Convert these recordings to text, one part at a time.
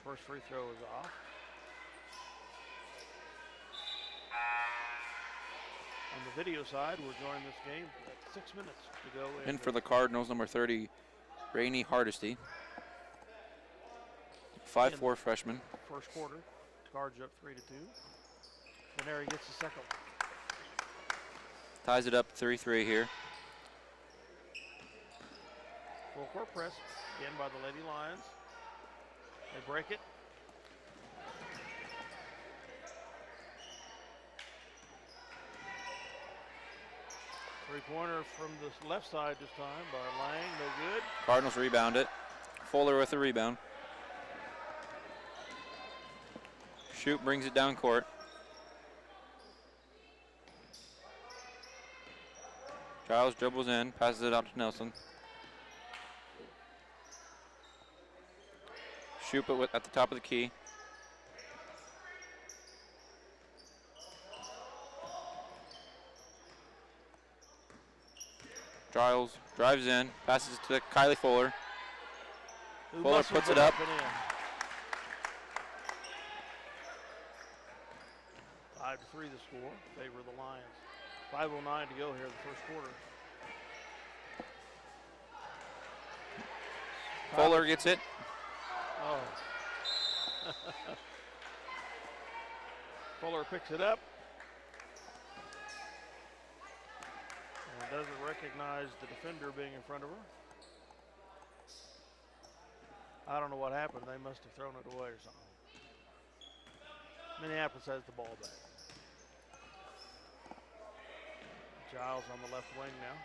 First free throw is off. On the video side, we're joining this game at 6 minutes to go. In for the Cardinals, number 30, Rainey Hardesty. 5'4" freshman. First quarter, Cards up 3-2. Benary gets the second. Ties it up 3-3 here. Full court press again by the Lady Lions. They break it. Three-pointer from the left side this time by Lang, no good. Cardinals rebound it. Fuller with the rebound. Shoot brings it down court. Giles dribbles in, passes it out to Nelson. Shoot it at the top of the key. Giles drives in, passes it to Kylie Fuller. Fuller puts it up. 5-3 the score, favor of the Lions. 5:09 to go here in the first quarter. Fuller gets it. Oh. Fuller picks it up. And doesn't recognize the defender being in front of her. I don't know what happened. They must have thrown it away or something. Minneapolis has the ball back. Giles on the left wing now.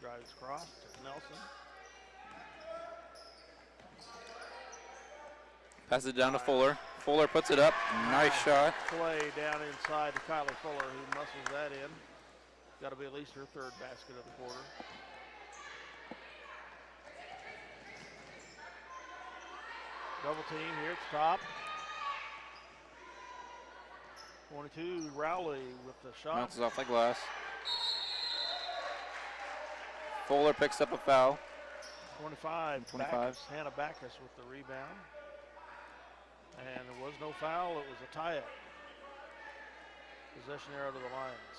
Drives across to Nelson. Passes it down to Fuller. Fuller puts it up. Nice shot. Play down inside to Kylie Fuller, who muscles that in. Got to be at least her third basket of the quarter. Double team here at the top. 22, Rowley with the shot. Bounces off the glass. Fuller picks up a foul. 25. Backus, Hannah Backus with the rebound. And there was no foul, it was a tie-up. Possession arrow to the Lions.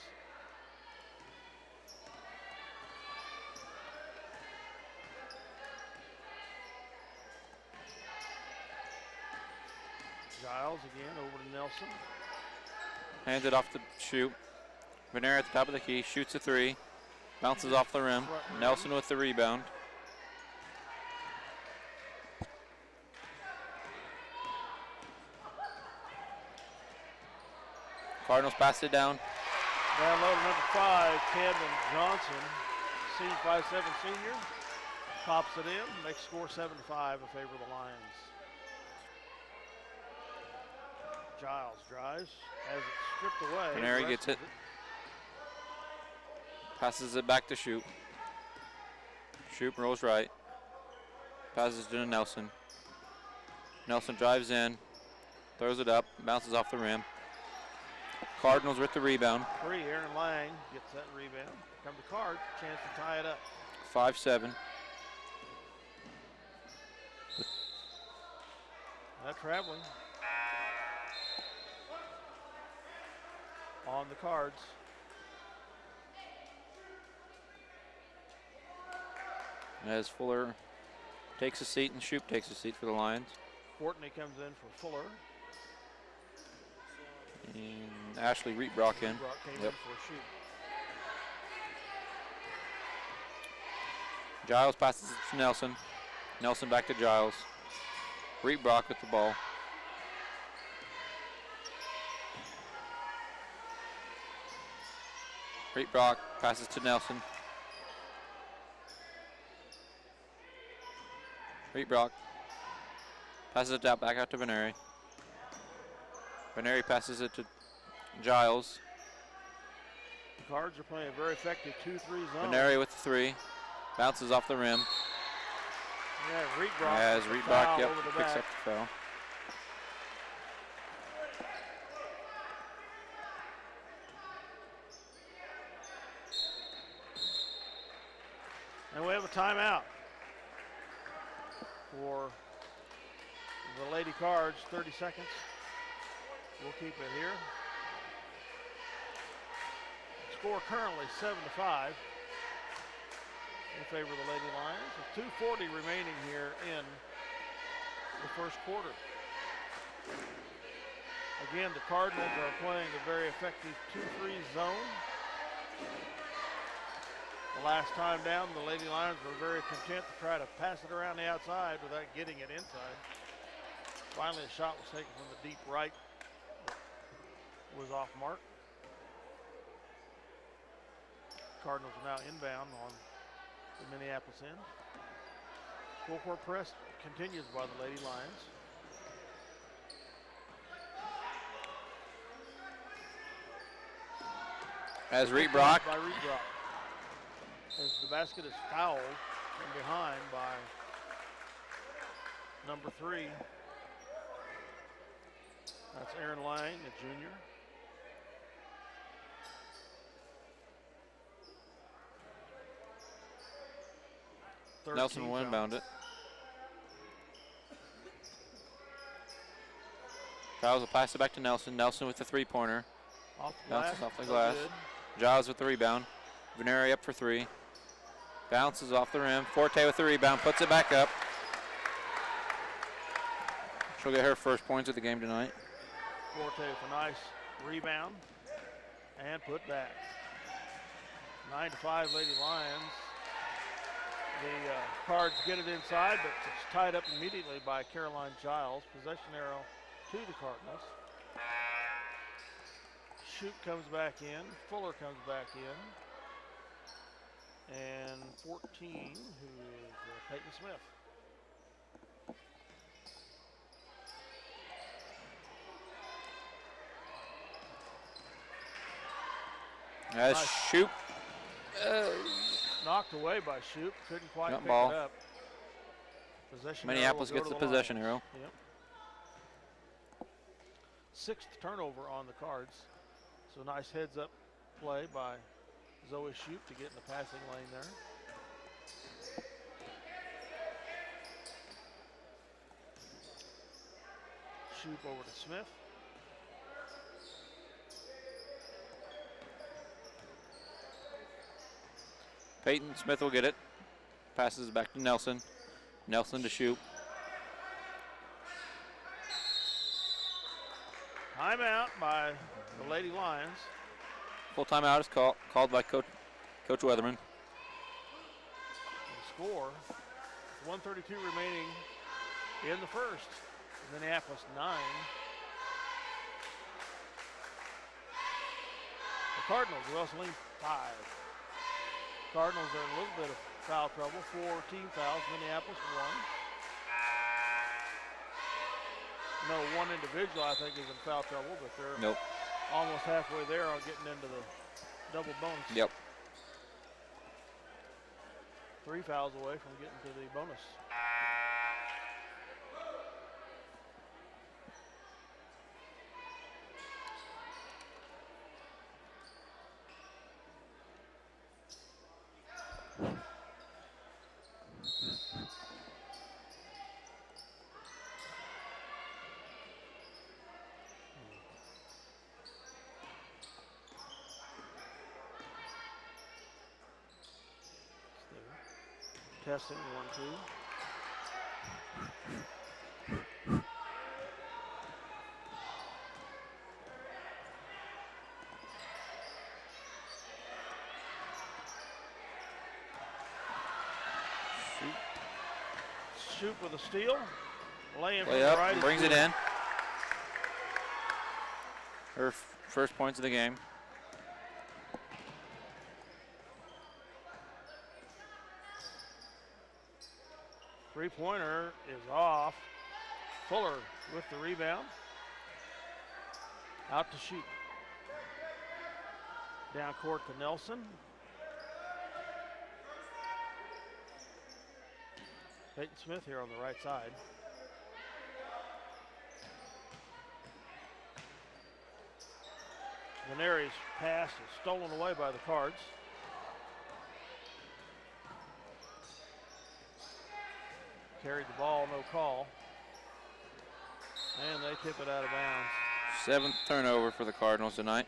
Giles again over to Nelson. Hands it off to Shoot. Venera at the top of the key, shoots a three. Bounces off the rim. Nelson with the rebound. Cardinals pass it down. Down low to number 5, Camden Johnson, 5'7" senior. Pops it in, makes score 7-5 in favor of the Lions. Giles drives, has it stripped away. Canary gets it. Passes it back to Shoot. Shoot rolls right. Passes it to Nelson. Nelson drives in, throws it up, bounces off the rim. Cardinals with the rebound. Free, Aaron Lang gets that rebound. Come to Card, chance to tie it up. 5-7. Not traveling. On the Cards. As Fuller takes a seat and Shoop takes a seat for the Lions. Courtney comes in for Fuller. And Ashley Reetbrock in. Reetbrock came in for Shoop. Giles passes it to Nelson. Nelson back to Giles. Reetbrock with the ball. Reetbrock passes to Nelson. Reetbrock passes it back out to Veneri. Veneri passes it to Giles. The Cards are playing a very effective 2-3 zone. Veneri with the three. Bounces off the rim. Yeah, Reetbrock. As Reetbrock, picks up the foul. And we have a timeout for The Lady Cards, 30 seconds. We'll keep it here. Score currently 7-5 in favor of the Lady Lions, with 2:40 remaining here in the first quarter. Again, the Cardinals are playing a very effective 2-3 zone. The last time down, the Lady Lions were very content to try to pass it around the outside without getting it inside. Finally, a shot was taken from the deep right, was off mark. Cardinals are now inbound on the Minneapolis end. Full court press continues by the Lady Lions. As Reed Brock. By Reed Brock. As the basket is fouled from behind by number 3. That's Aaron Lang, a junior. Nelson will inbound it. Giles will pass it back to Nelson. Nelson with the three-pointer. Bounces off the glass. Giles with the rebound. Veneri up for 3. Bounces off the rim. Forte with the rebound. Puts it back up. She'll get her first points of the game tonight. Forte with a nice rebound and put back. 9-5 Lady Lions. The Cards get it inside, but it's tied up immediately by Caroline Giles. Possession arrow to the Cardinals. Shoup comes back in. Fuller comes back in. And 14, who is Peyton Smith. As nice. Shoup. Knocked away by Shoup. Couldn't quite pick ball. it up. Possession Minneapolis gets the possession arrow. Yep. 6th turnover on the Cards. So nice heads up play by Zoe Shoup to get in the passing lane there. Shoup over to Smith. Peyton Smith will get it. Passes it back to Nelson. Nelson to Shoup. Timeout by the Lady Lions. Full timeout is called by Coach Weatherman. The score, 1:32 remaining in the first. Minneapolis 9. The Cardinals, Ell-Saline 5. Cardinals are in a little bit of foul trouble. 4 team fouls. Minneapolis 1. No, one individual I think is in foul trouble, but they're almost halfway there on getting into the double bonus. Yep. 3 fouls away from getting to the bonus. Testing, 1, 2. Shoup with a steal. Lay from the right. Brings it in. Her first points of the game. Three-pointer is off. Fuller with the rebound. Out to Shoup. Down court to Nelson. Peyton Smith here on the right side. Veneri's pass is stolen away by the Cards. Carried the ball, no call. And they tip it out of bounds. 7th turnover for the Cardinals tonight.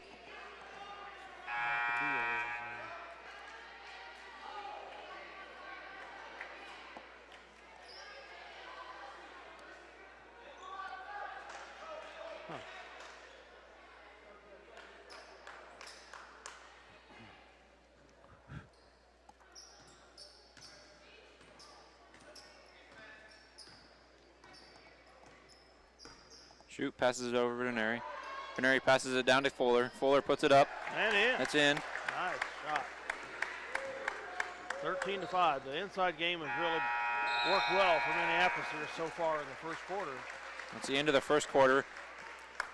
Shoot, passes it over to Veneri. Veneri passes it down to Fuller. Fuller puts it up. And in. That's in. Nice shot. 13-5. The inside game has really worked well for Minneapolis here so far in the first quarter. That's the end of the first quarter.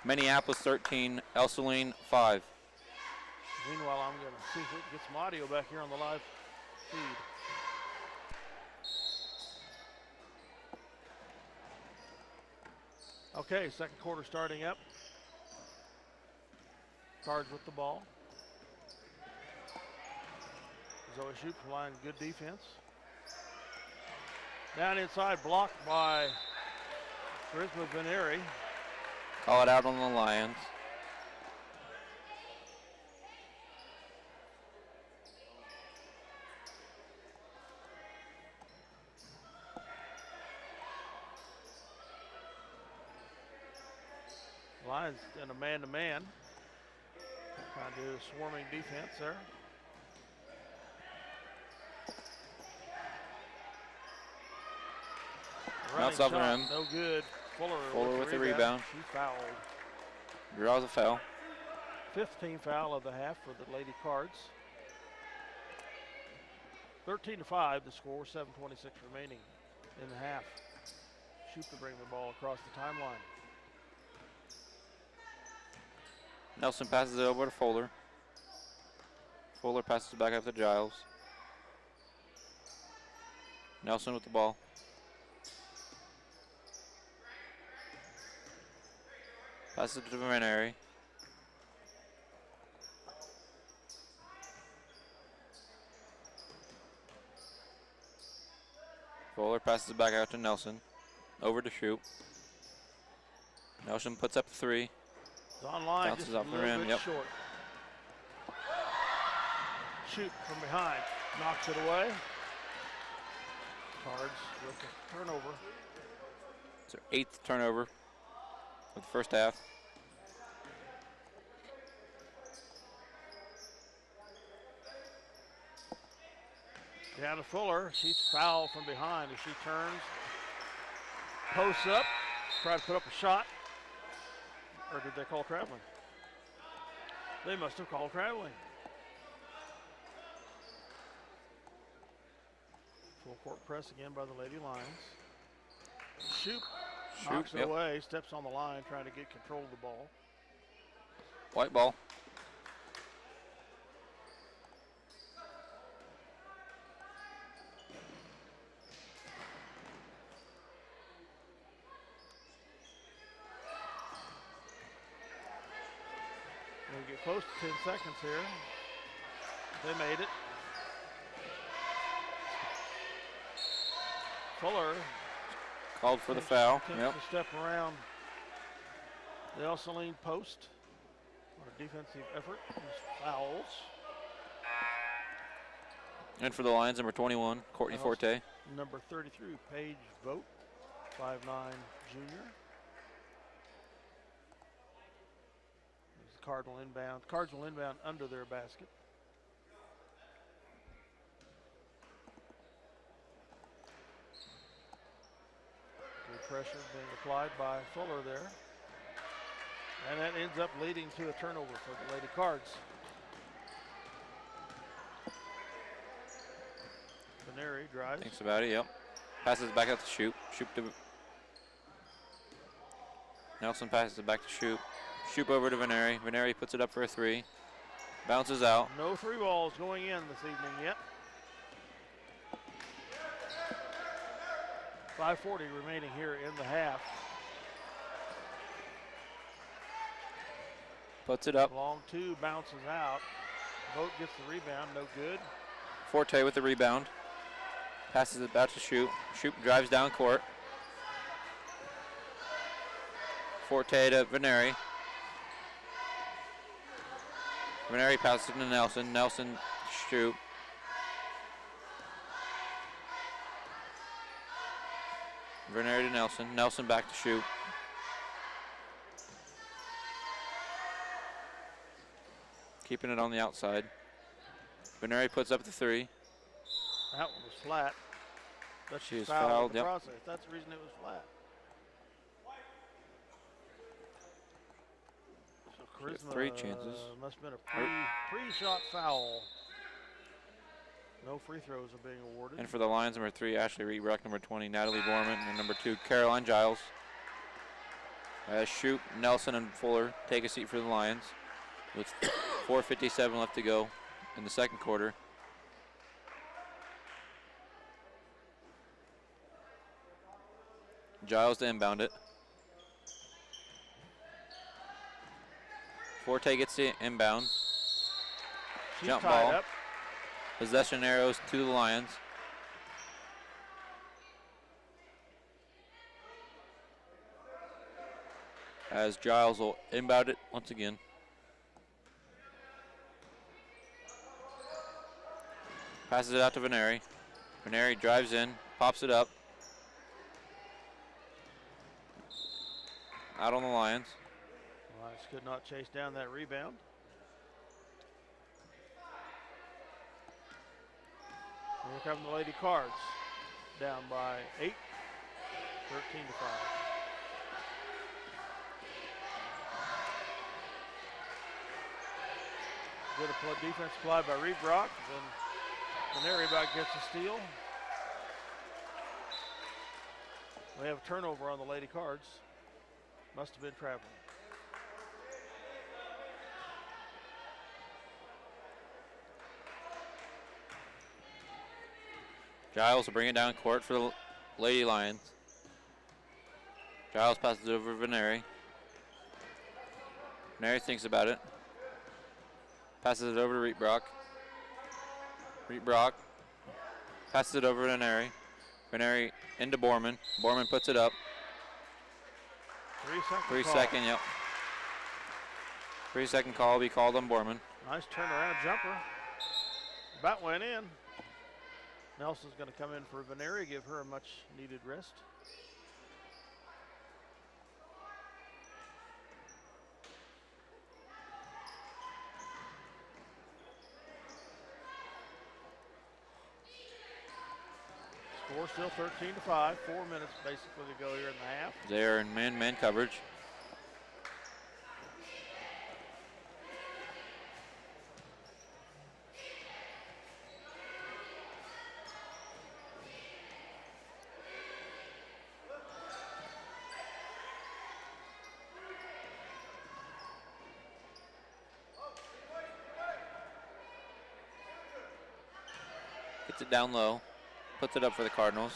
Minneapolis 13, Ell-Saline 5. Meanwhile, I'm going to see if we can get some audio back here on the live feed. Okay, second quarter starting up. Cards with the ball. Zoe Shoop line, good defense. Down inside, blocked by Charisma Veneri. Call it out on the Lions. Lions in a man-to-man. Trying to do a swarming defense there. Bounce off the rim. No good. Fuller with the rebound. She fouled. Draws a foul. 15th foul of the half for the Lady Cards. 13-5 the score, 7:26 remaining in the half. Shoot to bring the ball across the timeline. Nelson passes it over to Fuller. Fuller passes it back up to Giles. Nelson with the ball. Passes it to Veneri. Fuller passes it back out to Nelson. Over to Shoop. Nelson puts up the 3. It's online, bounces just off a the little rim, bit yep. short. Shoot from behind, knocks it away. Cards with the turnover. It's their 8th turnover of the first half. Down to Fuller, she's fouled from behind as she turns. Posts up, try to put up a shot. Or did they call traveling? They must have called traveling. Full court press again by the Lady Lions. Shoop knocks it away, steps on the line, trying to get control of the ball. White ball. We get close to 10 seconds here. They made it. Fuller Called for the foul. Yep. To step around the Ell-Saline post on a defensive effort. Fouls. And for the Lions, number 21, Courtney Forte. Number 33, Paige Vogt, 5'9" junior. Cardinal inbound. Cards will inbound under their basket. Good pressure being applied by Fuller there. And that ends up leading to a turnover for the Lady Cards. Veneri drives. Thinks about it, yep. Passes back out to Shoop. Shoop to Nelson passes it back to Shoop. Shoop over to Veneri. Veneri puts it up for a 3. Bounces out. No 3 balls going in this evening yet. 5:40 remaining here in the half. Puts it up. Long 2 bounces out. Vogt gets the rebound, no good. Forte with the rebound. Passes it back to Shoop. Shoop drives down court. Forte to Veneri. Veneri passes to Nelson. Nelson shoot. Veneri to Nelson. Nelson back to shoot. Keeping it on the outside. Veneri puts up the three. That one was flat. But She was fouled fouled, in the yep. process. That's the reason it was flat. So Charisma 3 chances. must have been a pre-shot foul. No free throws are being awarded. And for the Lions, number 3, Ashley Reebrock, number 20, Natalie Borman, and number 2, Caroline Giles. Shoop, Nelson, and Fuller take a seat for the Lions with 4:57 left to go in the second quarter. Giles to inbound it. Forte gets the inbound. She's Jump tied ball. up. Possession arrows to the Lions. As Giles will inbound it once again. Passes it out to Veneri. Veneri drives in, pops it up. Out on the Lions. Lions could not chase down that rebound. Here come the Lady Cards, down by 8, 13-5. Good defense applied by Reebrock. Then Veneri about gets a steal. We have a turnover on the Lady Cards. Must have been traveling. Giles will bring it down court for the Lady Lions. Giles passes it over to Veneri. Veneri thinks about it. Passes it over to Reebrock. Reebrock passes it over to Veneri. Veneri into Borman. Borman puts it up. 3 3 second, yep. 3 second call will be called on Borman. Nice turnaround jumper. About went in. Nelson's going to come in for Veneri, give her a much needed rest. Score still 13-5. 4 minutes basically to go here in the half. They are in man-man coverage. Gets it down low. Puts it up for the Cardinals.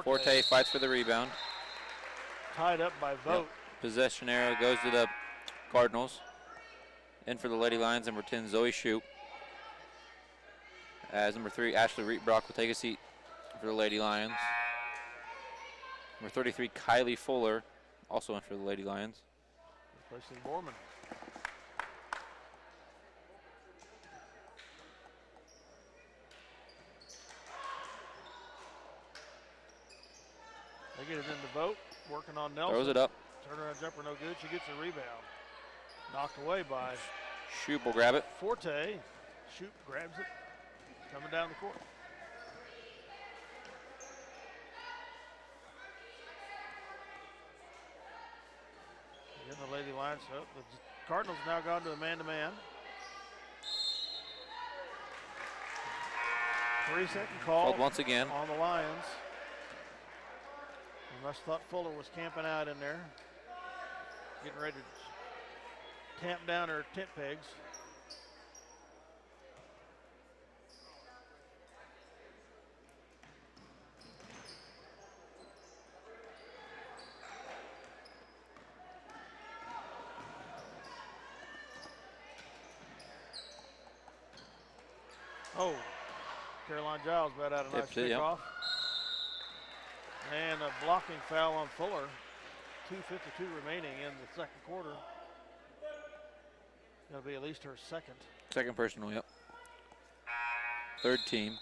Forte fights for the rebound. Tied up by Vogt. Yep. Possession arrow goes to the Cardinals. In for the Lady Lions, number 10, Zoe Shoop. As number 3, Ashley Reebrock will take a seat for the Lady Lions. Number 33, Kylie Fuller, also in for the Lady Lions. Replacing Borman. They get it in the Vogt, working on Nelson. Throws it up. Turnaround jumper no good. She gets a rebound. Knocked away by Shoop will grab it. Forte. Shoop grabs it. Coming down the court. Again, the Lady Lions. So the Cardinals now gone to a man-to-man. 3 second call. Called once again. On the Lions. They must have thought Fuller was camping out in there. Getting ready to tamp down her tent pegs. Oh, Caroline Giles about out a nice Tips it, yep. kickoff. And a blocking foul on Fuller. 2:52 remaining in the second quarter. That'll be at least her second. Second personal, yep. Third team.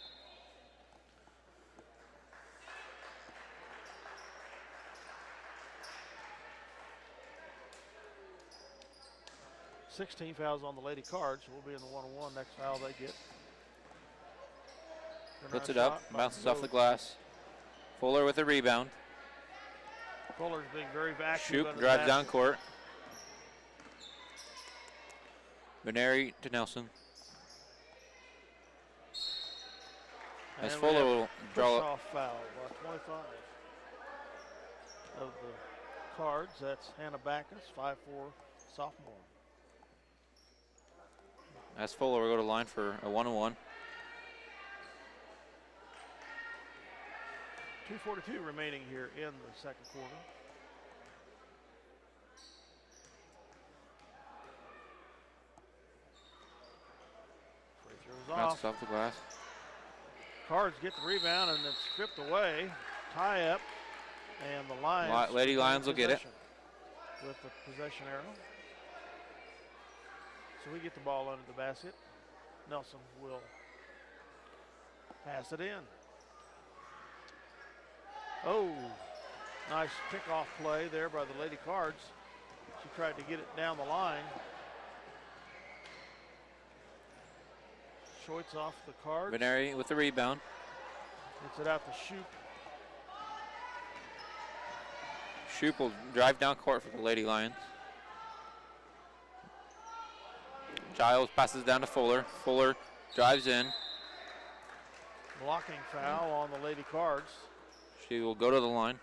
Sixteen fouls on the Lady Cards. We'll be in the 1-on-1. Next foul they get. Puts it up, bounces off the glass. Fuller with a rebound. Fuller's being very active. Shoop drives down court. Veneri to Nelson. As Fuller will draw up. Off foul, 25 of the Cards. That's Hannah Backus, 5'4", sophomore. As Fuller will go to line for a 1-on-1. 2:42 remaining here in the second quarter. Free throws Bounces off the glass. Cards get the rebound and it's stripped away. Tie up, and the Lions. Lady Lions will get it. With the possession arrow. So we get the ball under the basket. Nelson will pass it in. Oh, nice pickoff play there by the Lady Cards. She tried to get it down the line. Shoits off the Cards. Veneri with the rebound. Gets it out to Shoop. Shoop will drive down court for the Lady Lions. Giles passes down to Fuller. Fuller drives in. Blocking foul on the Lady Cards. She will go to the line.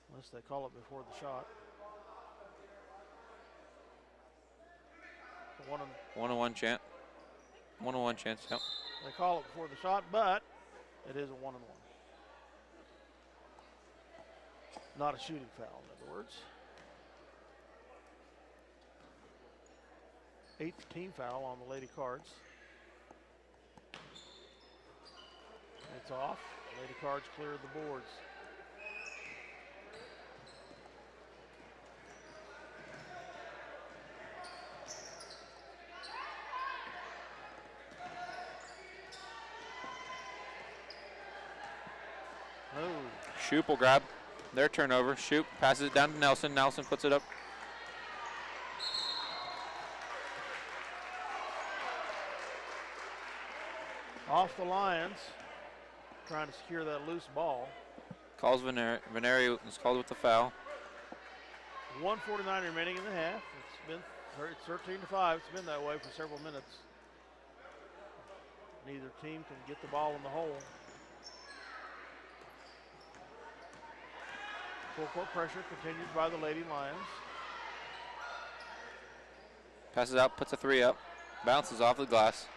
Unless they call it before the shot. 1-on-1 chance. 1-on-1 chance, yep. They call it before the shot, but it is a 1-on-1. Not a shooting foul, in other words. 8th team foul on the Lady Cards. It's off. Lady Cards cleared the boards. Oh. Shoop will grab their turnover. Shoop passes it down to Nelson. Nelson puts it up. Off the Lions. Trying to secure that loose ball. Calls Veneri. Veneri is called with the foul. 1:49 remaining in the half. It's 13-5. It's been that way for several minutes. Neither team can get the ball in the hole. Full court pressure continues by the Lady Lions. Passes out, puts a 3 up. Bounces off the glass.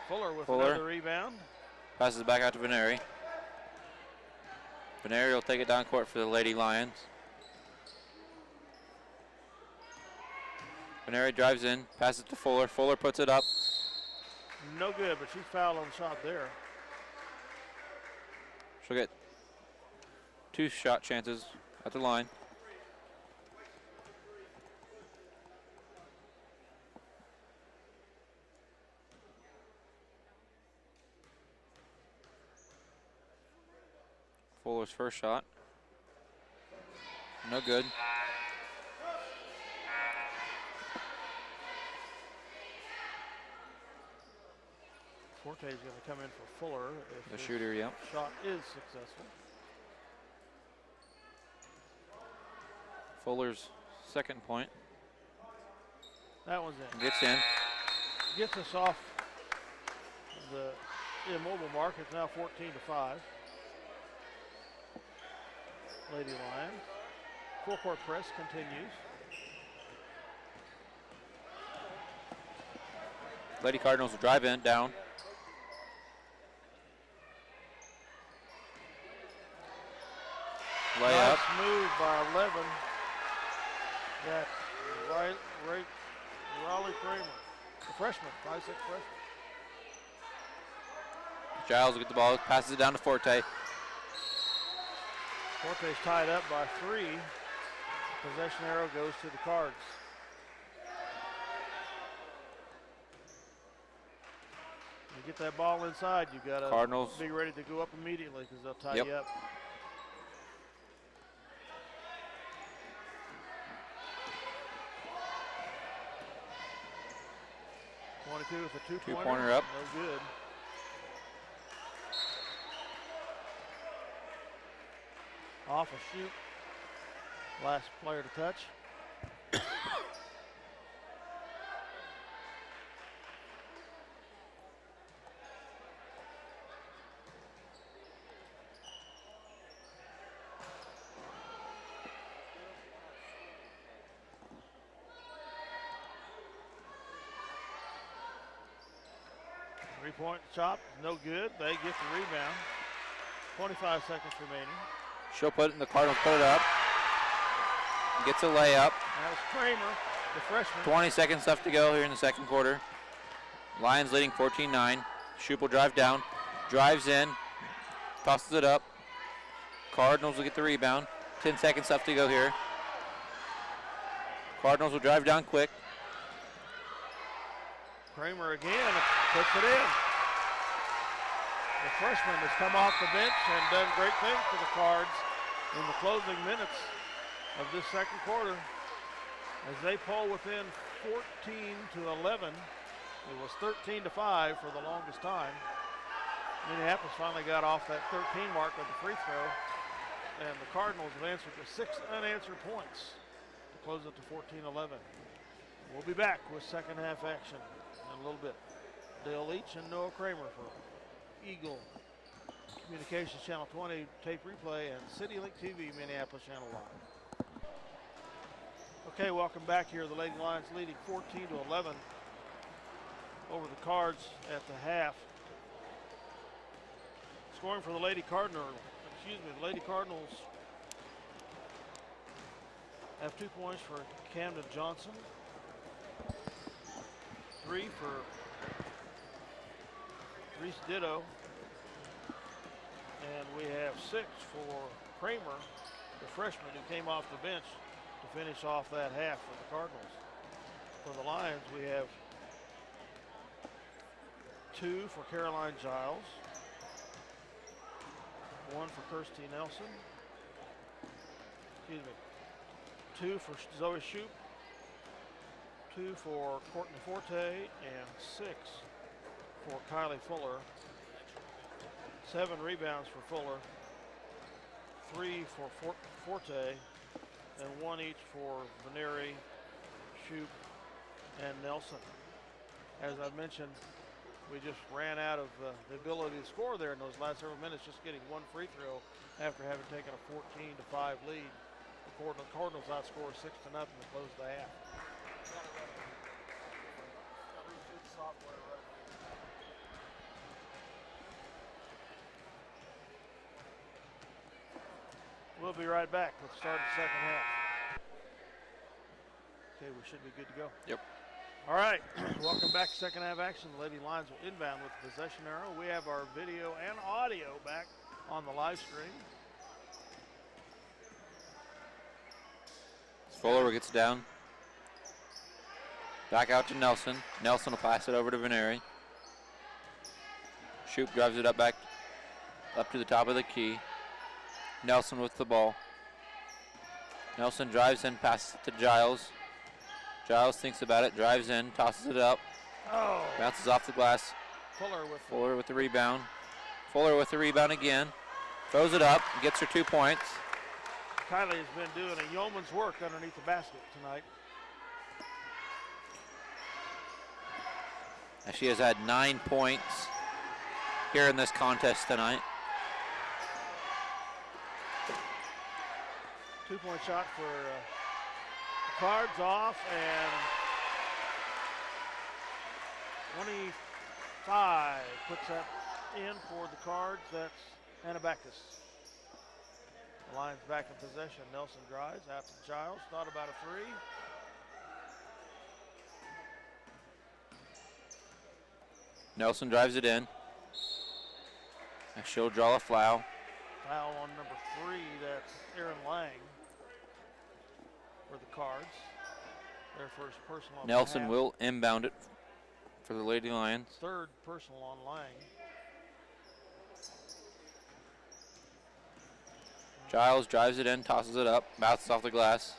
Fuller with another rebound. Passes back out to Veneri. Veneri will take it down court for the Lady Lions. Veneri drives in, passes to Fuller. Fuller puts it up. No good, but she fouled on the shot there. She'll get 2 shot chances at the line. Fuller's first shot. No good. Forte is going to come in for Fuller if The shooter, yep. shot is successful. Fuller's second point. That one's in. Gets in. Gets us off the immobile mark. It's now 14-5. Lady Lions. Full court press continues. Lady Cardinals will drive in, down. Lay Nice up. move by 11. That's Raleigh Kramer, the freshman, 5'6" freshman. Giles will get the ball, passes it down to Forte. Forte's tied up by 3. Possession arrow goes to the Cards. You get that ball inside, you got to Cardinals be ready to go up immediately because they'll tie you up. 22 with a two-pointer up. No good. Off a shoot. Last player to touch. 3-point shot, no good. They get the rebound. 25 seconds remaining. She'll put it in, the Cardinals put it up. Gets a layup. That was Kramer, the freshman. 20 seconds left to go here in the second quarter. Lions leading 14-9. Shoup will drive down, drives in, tosses it up. Cardinals will get the rebound. 10 seconds left to go here. Cardinals will drive down quick. Kramer again puts it in. The freshman has come off the bench and done great things for the Cards in the closing minutes of this second quarter. As they pull within 14-11. It was 13-5 for the longest time. Minneapolis finally got off that 13 mark with the free throw. And the Cardinals have answered to 6 unanswered points to close it to 14-11. We'll be back with second half action in a little bit. Dale Leach and Noah Kramer for Eagle Communications Channel 20 tape replay and CityLink TV Minneapolis Channel 1. Okay, welcome back here. The Lady Lions leading 14-11 over the Cards at the half. Scoring for the Lady Cardinals have 2 points for Camden Johnson, 3 for Reese Ditto, and we have 6 for Kramer, the freshman who came off the bench to finish off that half for the Cardinals. For the Lions, we have 2 for Caroline Giles, 1 for Kirsty Nelson, 2 for Zoe Shoup, 2 for Courtney Forte, and 6 for Kylie Fuller. 7 rebounds for Fuller, 3 for Forte, and 1 each for Veneri, Shoup, and Nelson. As I mentioned, we just ran out of the ability to score there in those last several minutes, just getting 1 free throw after having taken a 14-5 lead. The Cardinals outscored 6-0 to close the half. We'll be right back with the start of the second half. Okay, we should be good to go. Yep. All right, welcome back to second half action. The Lady Lions will inbound with the possession arrow. We have our video and audio back on the live stream. Fuller gets down. Back out to Nelson. Nelson will pass it over to Veneri. Shoup drives it up to the top of the key. Nelson with the ball. Nelson drives in, passes it to Giles. Giles thinks about it, drives in, tosses it up. Oh. Bounces off the glass. Fuller with the rebound. Fuller with the rebound again. Throws it up, gets her 2 points. Kylie has been doing a yeoman's work underneath the basket tonight. And she has had 9 points here in this contest tonight. 2-point shot for the Cards off, and 25 puts that in for the Cards. That's Anabakis. The Lions back in possession. Nelson drives out to Giles. Thought about a 3. Nelson drives it in. And she'll draw a foul. Foul on number 3. That's Cards. Their first personal on Nelson behalf. will inbound it for the Lady Lions. Third personal on Lang. Giles drives it in, tosses it up, bounces off the glass.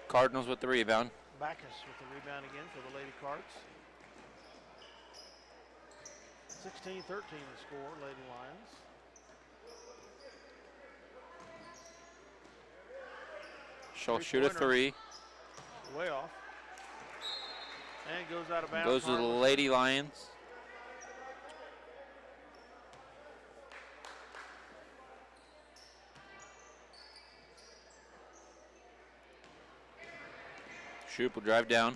Cardinals with the rebound. Backus with the rebound again for the Lady Cards. 16-13 the score, Lady Lions. She'll shoot a three. Way off. And goes out of bounds. Goes to the Lady Lions. Shoop will drive down.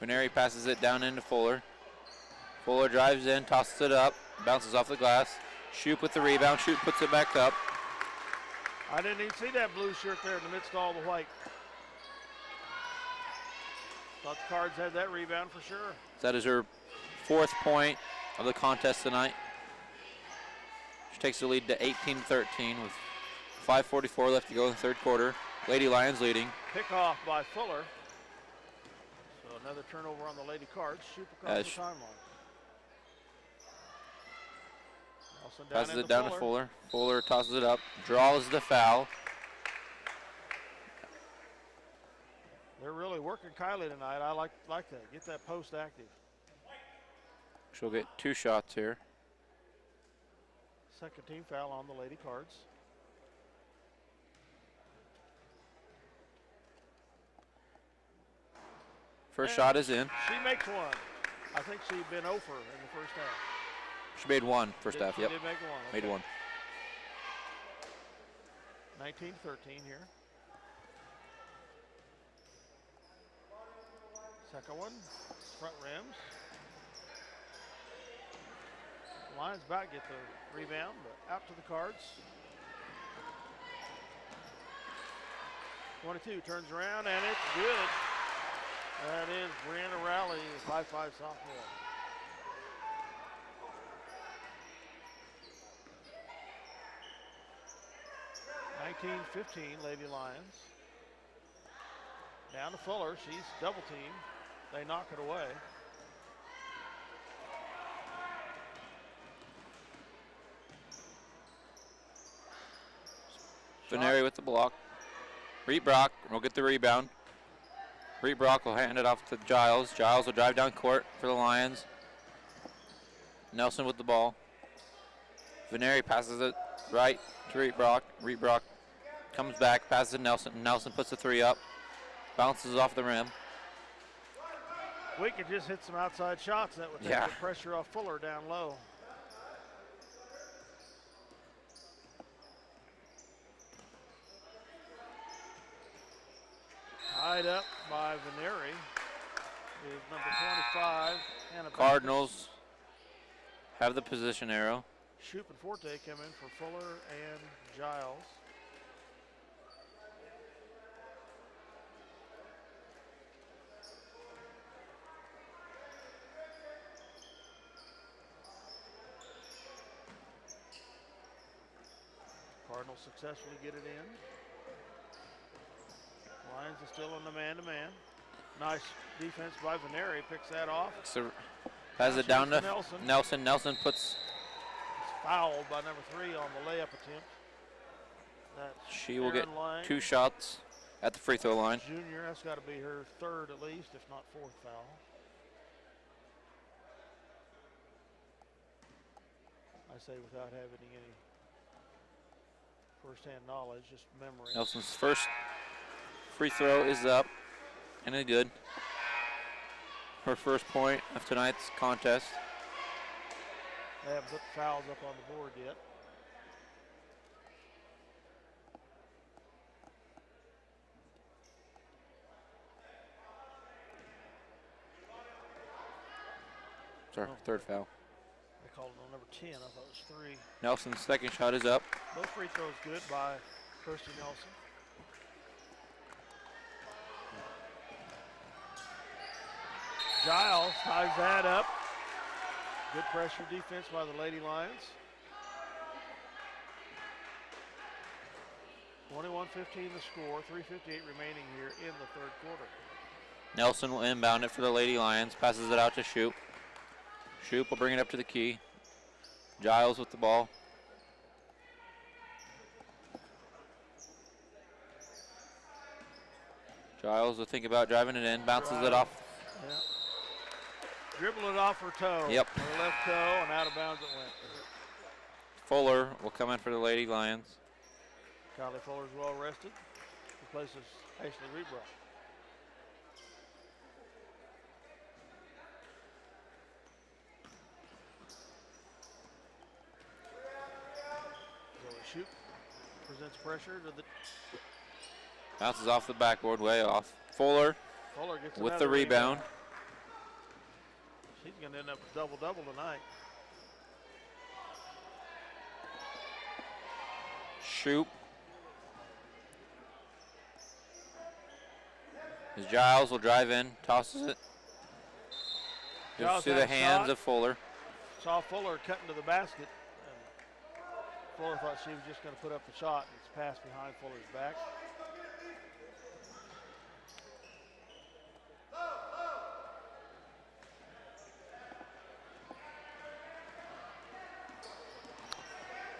Veneri passes it down into Fuller. Fuller drives in, tosses it up, bounces off the glass. Shoop with the rebound. Shoop puts it back up. I didn't even see that blue shirt there in the midst of all the white. Thought the Cards had that rebound for sure. That is her 4th point of the contest tonight. She takes the lead to 18-13 with 5:44 left to go in the third quarter. Lady Lions leading. Pick off by Fuller. So another turnover on the Lady Cards. Shoot across the timeline. Passes it down to Fuller. Fuller tosses it up, draws the foul. They're really working Kylie tonight. I like that. Get that post active. She'll get 2 shots here. Second team foul on the Lady Cards. First shot is in. She makes one. I think she'd been over in the first half. She made one first half, yep. Did make one. Made one. 19-13 here. Second one, front rims. Lions about to get the rebound, but out to the Cards. 22 turns around, and it's good. That is Brianna Rowley, 5'5" sophomore. (19-15) Lady Lions. Down to Fuller. She's double teamed. They knock it away. Veneri with the block. Reed Brock will get the rebound. Reed Brock will hand it off to Giles. Giles will drive down court for the Lions. Nelson with the ball. Veneri passes it right to Reed Brock. Reed Brock comes back, passes to Nelson. Nelson puts the 3 up. Bounces off the rim. We could just hit some outside shots. That would take the pressure off Fuller down low. Tied up by Veneri is number 25, Hannah Cardinals have the position arrow. Shoop and Forte come in for Fuller and Giles. Cardinals successfully get it in. Lions are still on the man-to-man. Nice defense by Veneri, picks that off. So has it down to Nelson. Nelson puts. It's fouled by number 3 on the layup attempt. She will get 2 shots at the free throw line. Junior, that's got to be her 3rd at least, if not 4th foul. I say without having any first-hand knowledge, just memory. Nelson's first free throw is up, and it's good. Her first point of tonight's contest. They haven't put the fouls up on the board yet. Sorry, 3rd foul. They called it on number 10. I thought it was 3. Nelson's second shot is up. Both free throws good by Kirsty Nelson. Giles ties that up. Good pressure defense by the Lady Lions. 21-15 the score, 3:58 remaining here in the third quarter. Nelson will inbound it for the Lady Lions, passes it out to Shoop. Shoop will bring it up to the key. Giles with the ball. Giles will think about driving it in, bounces it off. Yeah. Dribble it off her toe. Yep. Her left toe, and out of bounds it went. Fuller will come in for the Lady Lions. Kylie Fuller's well rested. Replaces Ashley Rebrock. Zoe Shoop presents pressure to the. Bounces off the backboard, way off. Fuller Gets with the rebound. She's going to end up with double-double tonight. Shoop. As Giles will drive in, tosses it. Goes to the hands of Fuller. Saw Fuller cutting to the basket. And Fuller thought she was just going to put up the shot, and it's passed behind Fuller's back.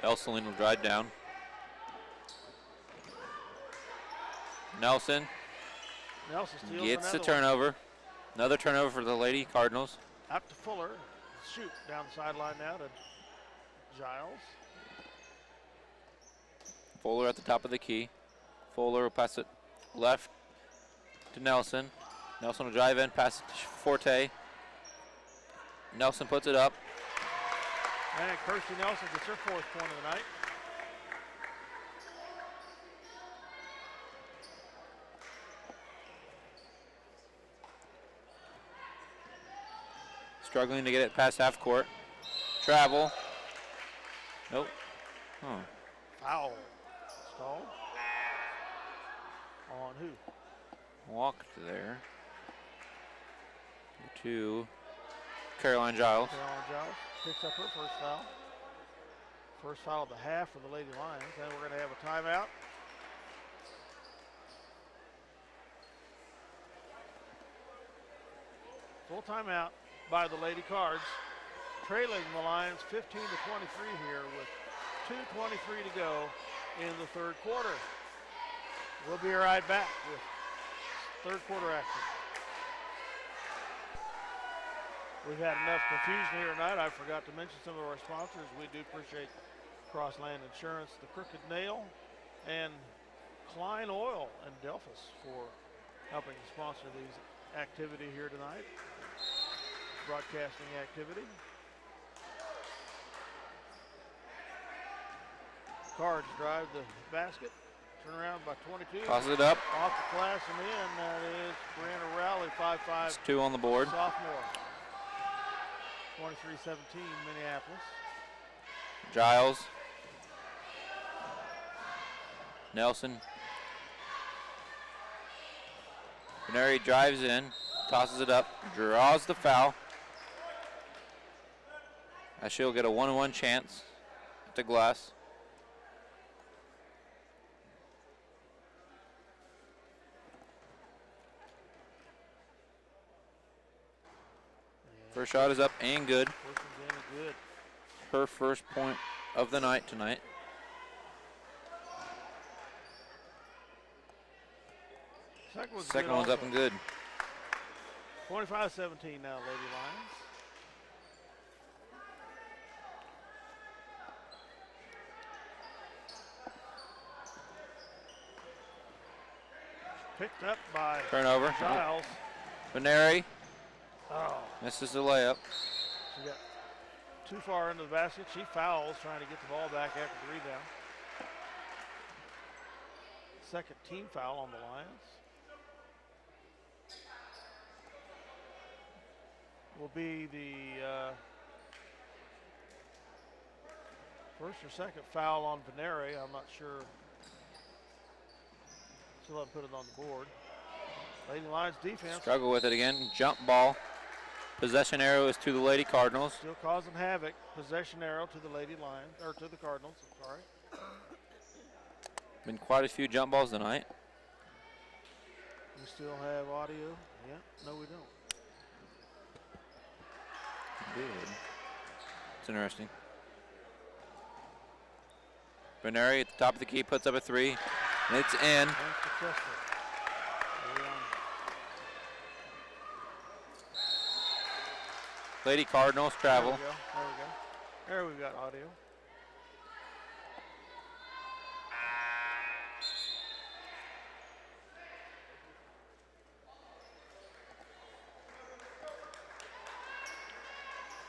Ell-Saline will drive down. Nelson Steals gets the turnover. Another turnover for the Lady Cardinals. Out to Fuller. Shoot down the sideline now to Giles. Fuller at the top of the key. Fuller will pass it left to Nelson. Nelson will drive in, pass it to Forte. Nelson puts it up. And Kirstie Nelson gets her fourth point of the night. Struggling to get it past half court. Travel. Nope. Foul. Stalled. On who? Walked there. To Caroline Giles. Caroline Giles picks up her first foul. First foul of the half for the Lady Lions. Then we're going to have a timeout. Full timeout by the Lady Cards. Trailing the Lions 15-23 here with 2:23 to go in the third quarter. We'll be right back with third quarter action. We've had enough confusion here tonight. I forgot to mention some of our sponsors. We do appreciate Crossland Insurance, the Crooked Nail, and Klein Oil and Delphus for helping sponsor these activity here tonight. Broadcasting activity. Cards drive the basket. Turn around by 22. Tosses it up. Off the glass and in. That is Brianna Rowley, 5'5". It's 2 on the board. Sophomore. 23-17 Minneapolis. Giles. Nelson. Benary drives in, tosses it up, draws the foul. As she'll get a 1-on-1 chance at the glass. First shot is up and good. Her first point of the night tonight. Second one's up and good. 25-17 now, Lady Lions. Picked up by turnover. Giles. Benary. Oh. Misses the layup. She got too far into the basket. She fouls trying to get the ball back after the rebound. Second team foul on the Lions. Will be the first or second foul on Benary. I'm not sure. Still haven't put it on the board. Lady Lions defense. Struggle with it again. Jump ball. Possession arrow is to the Lady Cardinals. Still causing havoc. Possession arrow to the Lady Lions, or to the Cardinals, I'm sorry. Been quite a few jump balls tonight. We still have audio. Yeah, no, we don't. Good. It's interesting. Beneri at the top of the key puts up a 3, and it's in. Lady Cardinals travel. There we go. There we go. There we've got audio.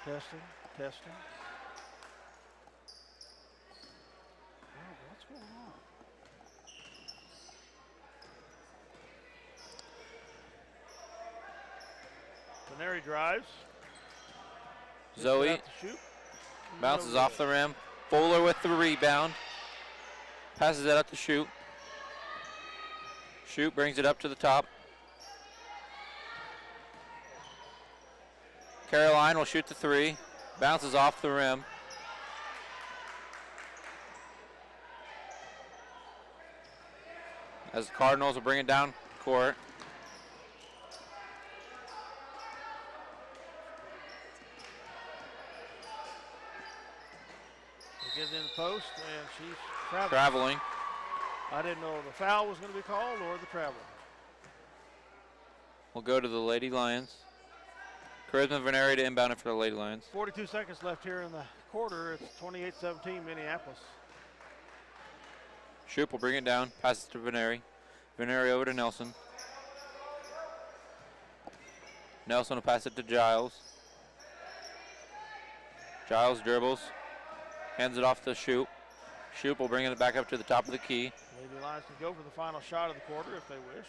Testing, testing. Oh, what's going on? Beneri drives. Zoe bounces off the rim. Fuller with the rebound. Passes it up to Shoot. Shoot brings it up to the top. Caroline will shoot the 3. Bounces off the rim. As the Cardinals will bring it down court. Gets in the post, and she's traveling. I didn't know the foul was going to be called or the travel. We'll go to the Lady Lions. Charisma Veneri to inbound it for the Lady Lions. 42 seconds left here in the quarter. It's 28-17 Minneapolis. Shoop will bring it down. Passes to Veneri. Veneri over to Nelson. Nelson will pass it to Giles. Giles dribbles. Hands it off to Shoop. Shoop will bring it back up to the top of the key. Lady Lions can go for the final shot of the quarter if they wish.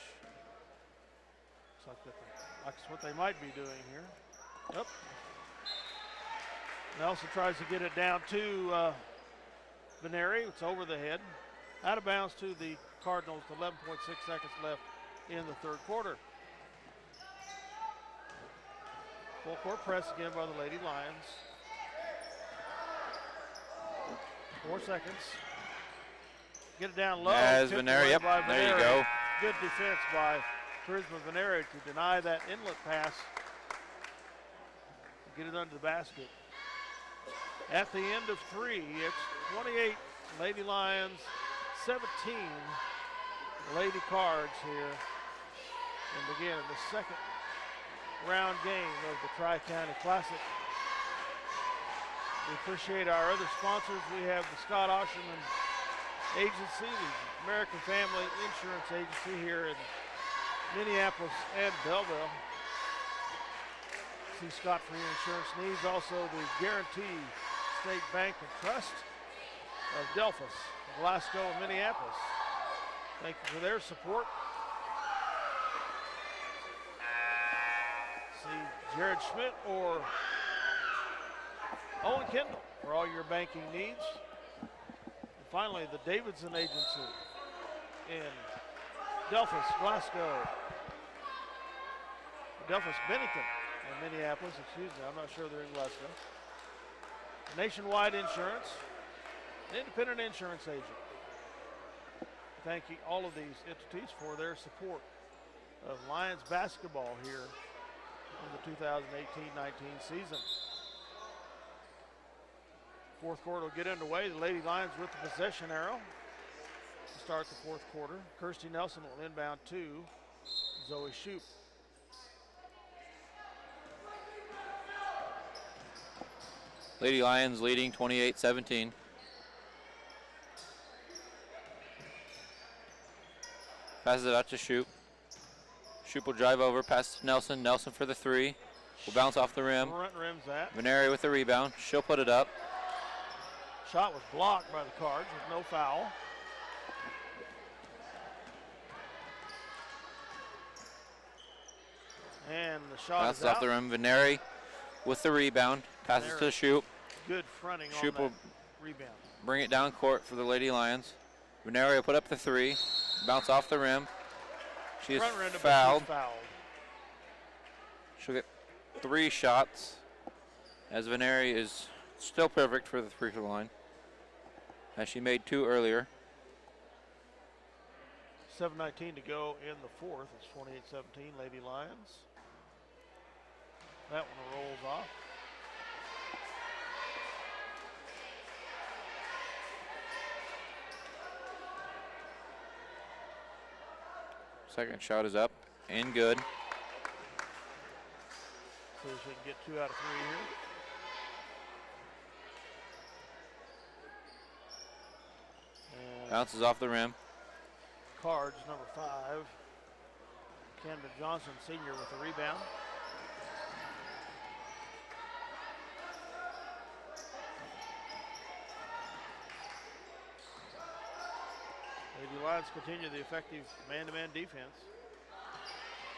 Looks like that's what they might be doing here. Yep. Nelson tries to get it down to Veneri. It's over the head. Out of bounds to the Cardinals. 11.6 seconds left in the third quarter. Full court press again by the Lady Lions. 4 seconds. Get it down low. As Veneri, yep, there you go. Good defense by Charisma Veneri to deny that inlet pass. Get it under the basket. At the end of 3, it's 28 Lady Lions, 17 Lady Cards here. And again, the second round game of the Tri-County Classic. We appreciate our other sponsors. We have the Scott Osherman Agency, the American Family Insurance Agency here in Minneapolis and Belleville. See Scott for your insurance needs. Also the Guarantee State Bank and Trust of Delphus, Glasgow, and Minneapolis. Thank you for their support. See Jared Schmidt or Owen Kendall for all your banking needs. And finally, the Davidson Agency in Delphus, Glasgow, Delphus, Bennington, and Minneapolis. Excuse me, I'm not sure they're in Glasgow. Nationwide Insurance, an independent insurance agent. Thank you all of these entities for their support of Lions basketball here in the 2018-19 season. Fourth quarter will get underway. The Lady Lions with the possession arrow to start the fourth quarter. Kirsty Nelson will inbound to Zoe Shoup. Lady Lions leading 28-17. Passes it out to Shoup. Shoup will drive over, pass to Nelson. Nelson for the 3. Will bounce off the rim. Front rim's that. Veneri with the rebound. She'll put it up. Shot was blocked by the Cards with no foul. And the shot Bounces is out. off the rim. Veneri with the rebound. Passes to Shoup. Good fronting on Shoup that will rebound. bring it down court for the Lady Lions. Veneri will put up the 3. Bounce off the rim. She is fouled. She'll get 3 shots as Veneri is still perfect for the free throw line, as she made 2 earlier. 7:19 to go in the fourth. It's 28-17, Lady Lions. That one rolls off. Second shot is up and good. So she can get 2 out of 3 here. And Bounces off the rim. Cards, number 5. Camden Johnson, senior, with the rebound. Lady Lions continue the effective man-to-man defense.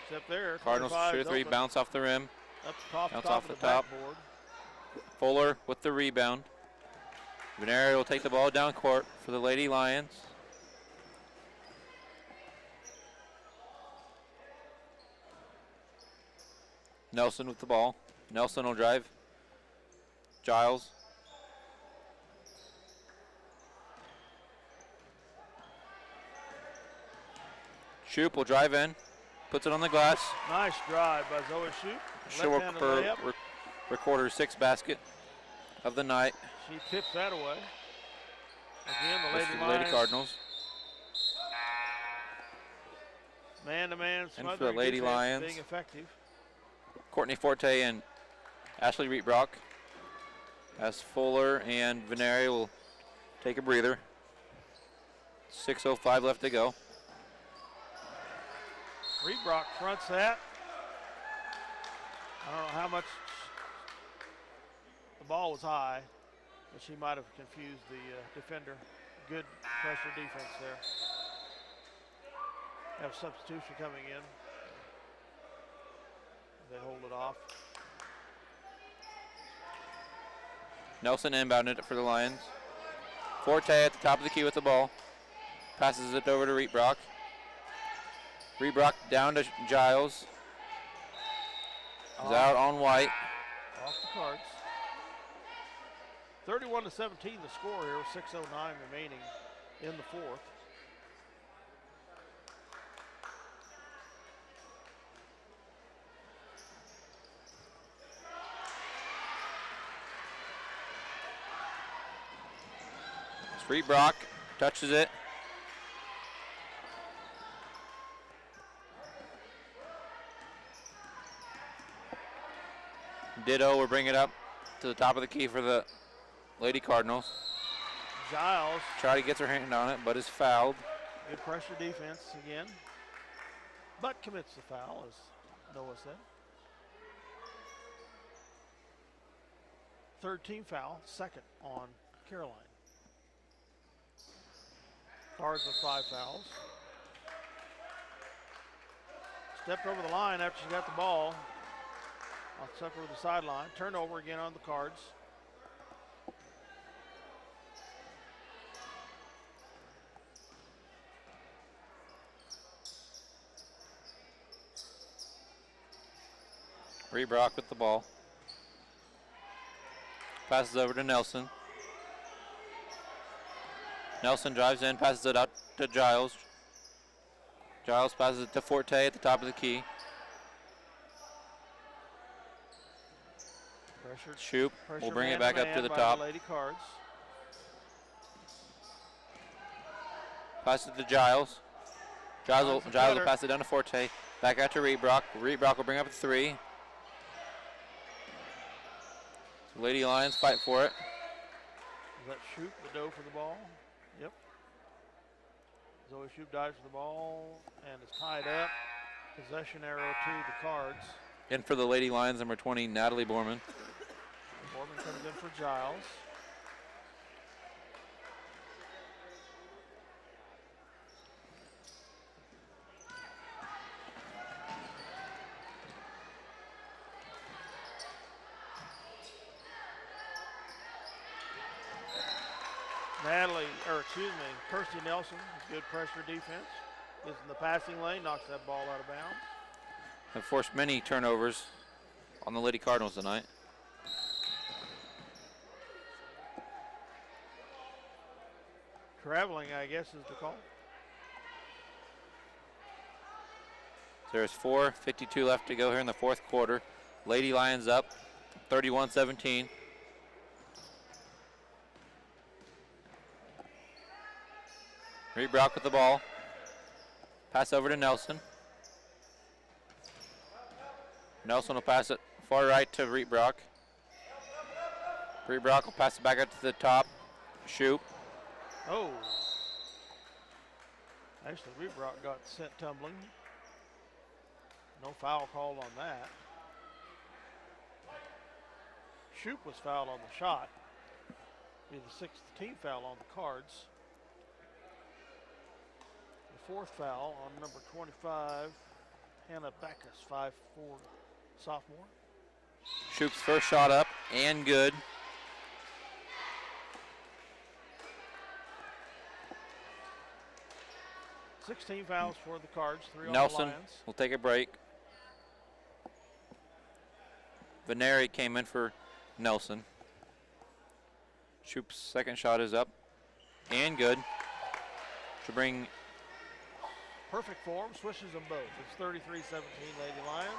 Except there, Cardinals shoot a 3, bounce off the rim. Up top, bounce top off of the top. backboard. Fuller with the rebound. Veneri will take the ball down court for the Lady Lions. Nelson with the ball. Nelson will drive. Giles. Shoop will drive in. Puts it on the glass. Nice drive by Zoe Shoop. She'll record her 6th basket of the night. She tips that away. Again, the This is Lady the Lions. Lady Cardinals. Man-to-man And smothering for the Lady defense Lions, being effective. Courtney Forte and Ashley Reetbrock. As Fuller and Veneri will take a breather. 6:05 left to go. Reetbrock fronts that. I don't know how much the ball was high, but she might have confused the defender. Good pressure defense there. Have substitution coming in. They hold it off. Nelson inbounded it for the Lions. Forte at the top of the key with the ball. Passes it over to Reetbrock. Reetbrock down to Giles. Is out on White. Off the cards. 31-17 the score here, 6:09 remaining in the fourth. Reetbrock touches it. Ditto will bring it up to the top of the key for the Lady Cardinals. Giles. Try to get her hand on it, but is fouled. Good pressure defense again. But commits the foul, as Noah said. Third team foul, second on Caroline. Cards with 5 fouls. Stepped over the line after she got the ball. I'll step over the sideline. Turnover again on the Cards. Reetbrock with the ball. Passes over to Nelson. Nelson drives in, passes it out to Giles. Giles passes it to Forte at the top of the key. Shoop will bring it back up to the top. Lady Cards. Passes it to Giles. Giles will pass it down to Forte. Back out to Reetbrock. Reetbrock will bring up a 3. So Lady Lions fight for it. Is that Shoop, the dough for the ball? Yep. Zoe Shoop dives for the ball and is tied up. Possession arrow to the Cards. In for the Lady Lions, number 20, Natalie Borman. Borman comes in for Giles. Kirsty Nelson, good pressure defense. Gets in the passing lane, knocks that ball out of bounds. Have forced many turnovers on the Lady Cardinals tonight. Traveling, I guess, is the call. There's 4:52 left to go here in the fourth quarter. Lady Lions up 31-17. Reed Brock with the ball. Pass over to Nelson. Nelson will pass it far right to Reed Brock. Reed Brock will pass it back up to the top. Shoop. Oh. Actually, Reed Brock got sent tumbling. No foul called on that. Shoop was fouled on the shot. Be the sixth team foul on the cards. The fourth foul on number 25, Hannah Backus, 5'4", sophomore. Shoop's first shot up and good. Sixteen fouls for the cards, 3 Nelson on the Lions. will take a break. Veneri came in for Nelson. Shoop's second shot is up and good. To bring perfect form, swishes them both. It's 33-17 Lady Lions.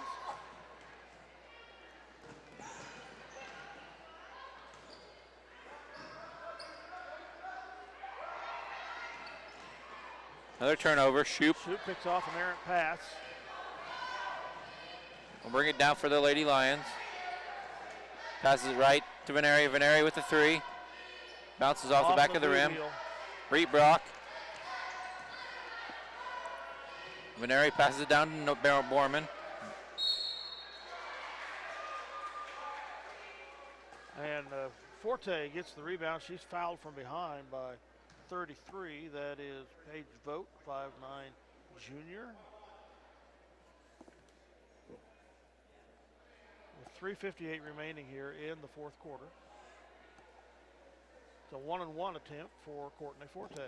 Another turnover. Shoop Shoop picks off an errant pass. will bring it down for the Lady Lions. Passes it right to Veneri. Veneri with the three. Bounces off the back of the rim. Reed Brock. Veneri passes it down to Borman. And Forte gets the rebound. She's fouled from behind by 33. That is Paige Vogt, 5'9", junior. With 3:58 remaining here in the fourth quarter. It's a 1-and-1 attempt for Courtney Forte.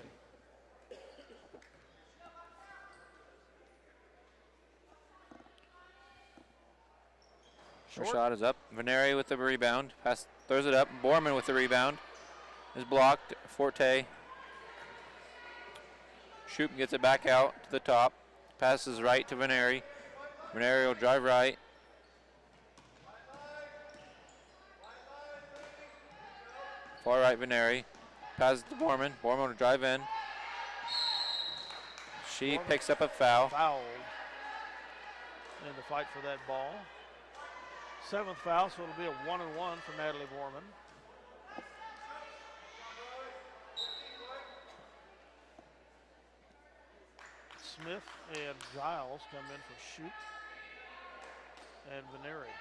Her shot is up. Veneri with the rebound. Pass, throws it up. Borman with the rebound. Is blocked. Forte. Shoop gets it back out to the top. Passes right to Veneri. Veneri will drive right. Far right Veneri. Passes to Borman. Borman will drive in. She picks up a foul. Fouled in the fight for that ball. Seventh foul, so it'll be a 1-and-1 for Natalie Borman. Smith and Giles come in for Shoop and Veneri.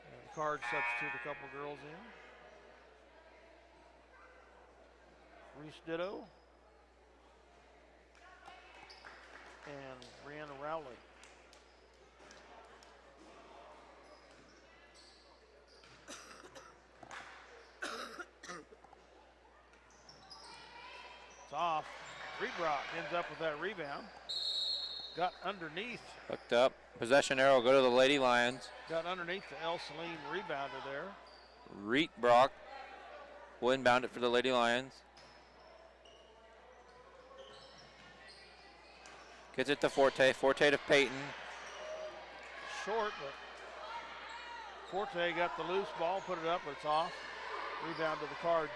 And the Cards substitute a couple girls in. Reese Ditto and Brianna Rowley. It's off. Reed Brock ends up with that rebound. Got underneath. Hooked up. Possession arrow go to the Lady Lions. Got underneath the Ell-Saline rebounder there. Reed Brock will inbound it for the Lady Lions. Gets it to Forte. Forte to Peyton. Short, but Forte got the loose ball, put it up, but it's off. Rebound to the Cards.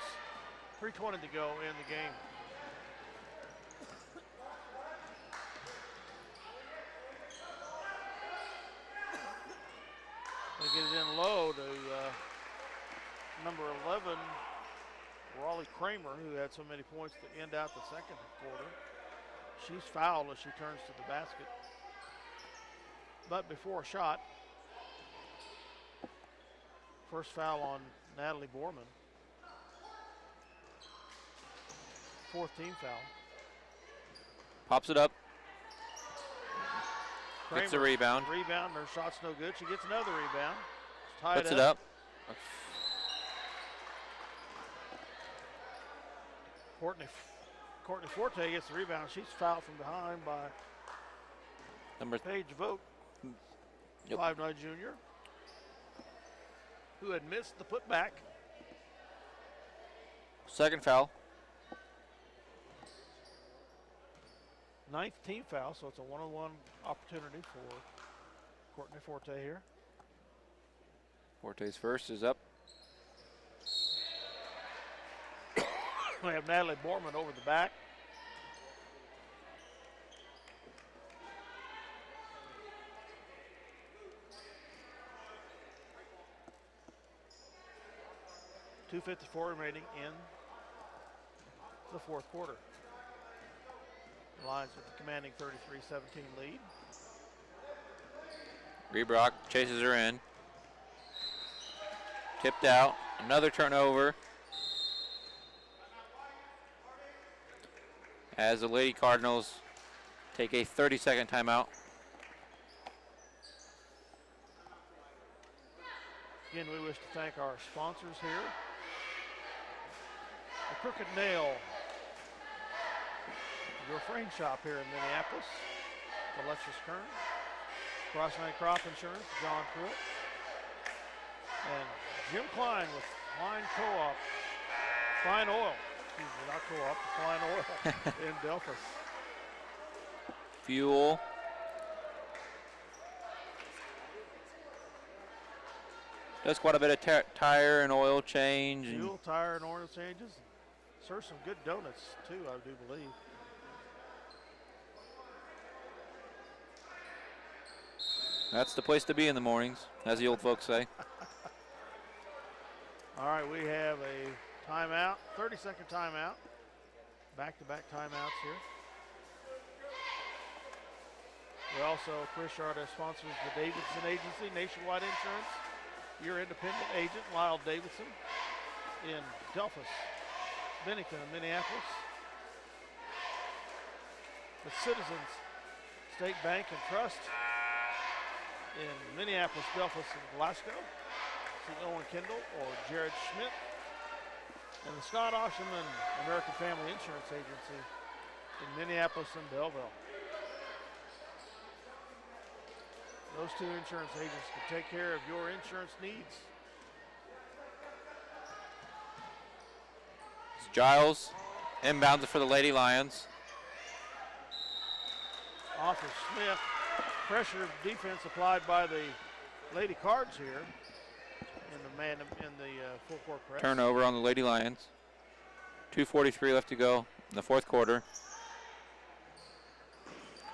3:20 to go in the game. They get it in low to number 11, Raleigh Kramer, who had so many points to end out the second quarter. She's fouled as she turns to the basket. But before a shot, first foul on Natalie Borman. Fourth team foul. Pops it up. Kramer, Gets a rebound. Rebound, her shot's no good. She gets another rebound. It's tied Puts it up. Courtney Forte gets the rebound. She's fouled from behind by Number Paige Vogt, 5'9" junior, who had missed the putback. second foul. ninth team foul, so it's a one-on-one opportunity for Courtney Forte here. Forte's first is up. We have Natalie Borman over the back. .254 remaining in the fourth quarter. Lions with the commanding 33-17 lead. Rebrock chases her in. Tipped out. Another turnover. As the Lady Cardinals take a 30-second timeout. Again, we wish to thank our sponsors here. The Crooked Nail, your frame shop here in Minneapolis. Alexis Kern. Crossland Crop Insurance, John Pruitt. And Jim Klein with Klein Co-op, Klein Oil. Excuse me, not Co-op, Klein Oil in Delphus. Fuel. Does quite a bit of tire and oil change. Fuel, tire, and oil changes. Serves some good donuts too, I do believe. That's the place to be in the mornings, as the old folks say. All right, we have a timeout, 30-second timeout. Back-to-back timeouts here. We also, Chris Sharda sponsors the Davidson Agency, Nationwide Insurance. Your independent agent, Lyle Davidson, in Delphus, Bennington, and Minneapolis. The Citizens State Bank and Trust in Minneapolis, Delphus, and Glasgow. See Owen Kendall or Jared Schmidt. And the Scott Osherman American Family Insurance Agency in Minneapolis and Belleville. Those two insurance agents can take care of your insurance needs. It's Giles inbounds for the Lady Lions. Off of Smith. Pressure defense applied by the Lady Cards here in the full court press. Turnover on the Lady Lions. 2:43 left to go in the fourth quarter.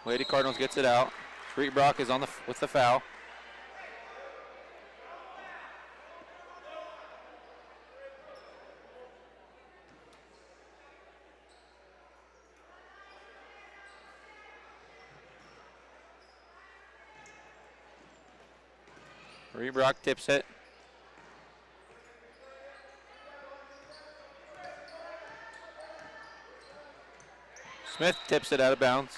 Lady Cardinals gets it out. Rebrock is on with the foul. Rebrock tips it. Smith tips it out of bounds.